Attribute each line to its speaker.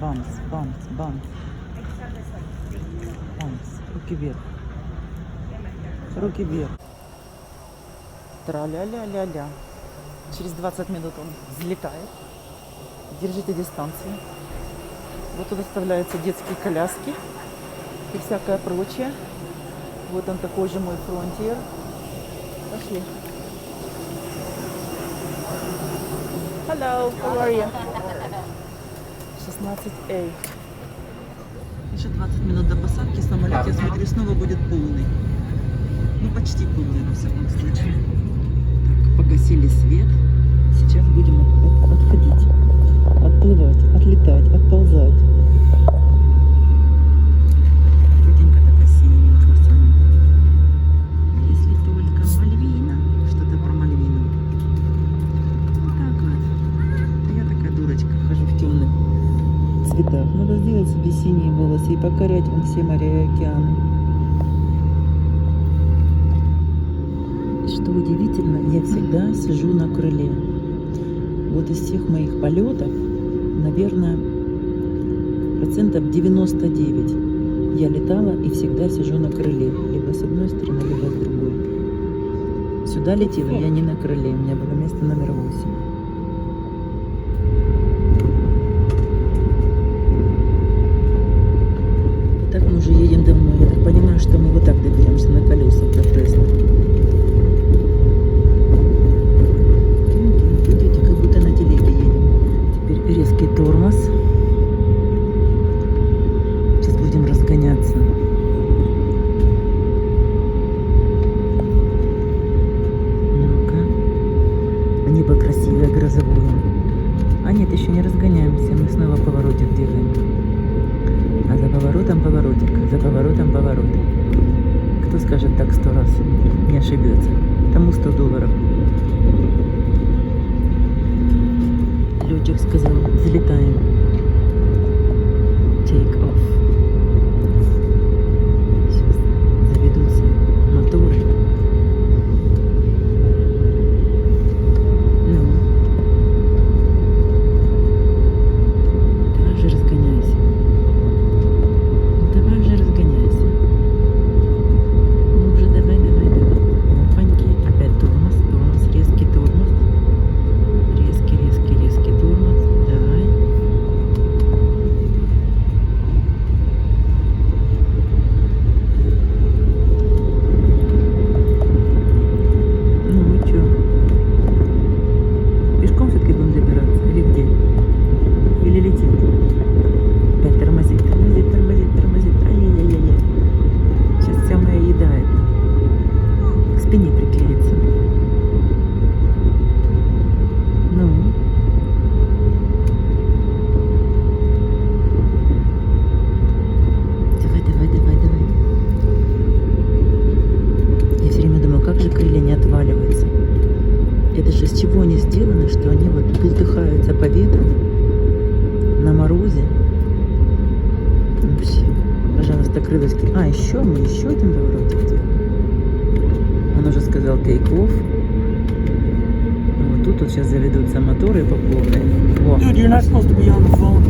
Speaker 1: Бамс, бамс, бамс. Бамс. Руки вверх. Руки вверх. Тра-ля-ля-ля-ля. Через 20 минут он взлетает. Держите дистанцию. Вот туда вставляются детские коляски и всякое прочее. Вот он такой же мой фронтир. Пошли. Hello, how are you? 16A. Еще 20 минут до посадки. Самолет, я смотрю, снова будет полный. Ну, почти полный, во всяком случае. Так, погасили свет. Сейчас будем отходить. Отплывать, отлетать, отползать. Тетенька такая синяя ужасами. Если только Мальвина. Что-то про Мальвину. Вот так вот. Я такая дурочка, хожу в темных цветах. Надо сделать себе синие волосы и покорять вам все моря и океаны. И что удивительно, я всегда сижу на крыле. Вот из всех моих полетов, наверное, 99% я летала и всегда сижу на крыле. Либо с одной стороны, либо с другой. Сюда летела я не на крыле, у меня было место номер 8. Так мы уже едем давно. Я так понимаю, что мы вот так доберемся на колесах до Фресно. Видите, как будто на телеге едем. Теперь резкий тормоз. Сейчас будем разгоняться. Ну-ка. Небо красивое, грозовое. А нет, еще не разгоняемся. Мы снова поворотик делаем. А за поворотом поворотик, за поворотом поворот. Кто скажет так 100 раз, не ошибется. Тому $100. Летчик сказал, взлетаем. Take off. Сейчас заведутся моторы. Ну. Давай же разгоняйся. Давай уже разгоняйся. Ну уже давай. Опаньки. Опять тормоз, резкий тормоз. Резкий тормоз. Давай. Ну и чё? Пешком все-таки будем добираться? Или где? Или лететь? Опять тормозит. Ай-яй-яй-яй. Сейчас вся моя еда это к спине приклеится. Ну. Давай. Я все время думаю, как же крылья не отваливаются. Это же с чего они сделаны, что они вот бултыхаются по ветру на морозе. Вообще. Пожалуйста, крылышки. А, еще один поворотик делаем. Он уже сказал take off. Вот тут вот сейчас заведутся моторы по полной. О.
Speaker 2: Dude, you're not supposed to be on the phone.